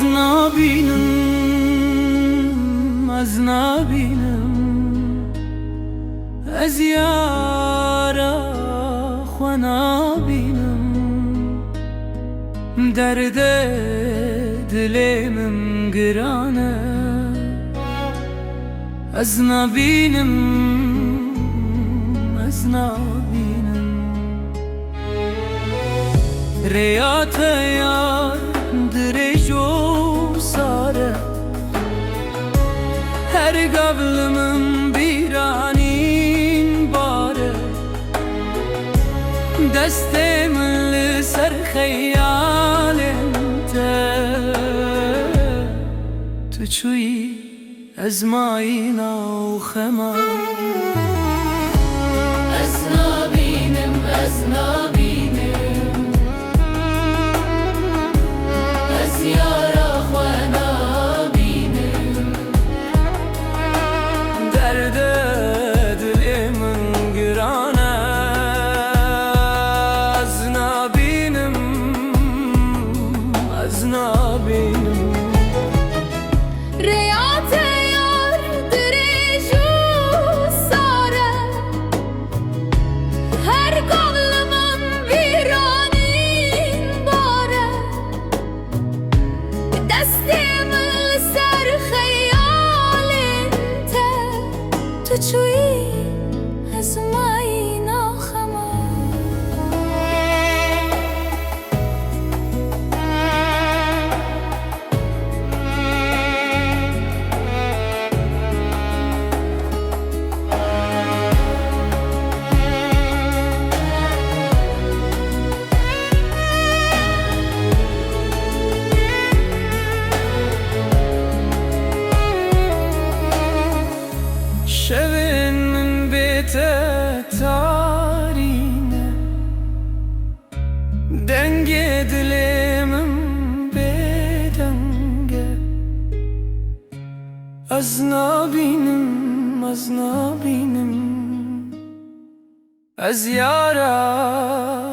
از نابینم از نابینم از یارا خو نابینم درد دلم گرانه از نابینم از نابینم ریات یار درج و ساره هر قبلمم بیرانین باره دستم لسر خیالم تو چوی از ماینا و خما از نابینم از نابینم از یارا خو نابینم درد دلم گرانه از نابینم از نابینم ریات یار درج و ساره هر قبلمم بیرانین باره دستم سر خیالت تو چوی از ماینا خما شبن من بيت تارينه دنگه دلمم بدنگه از نابینم از نابینم از یارا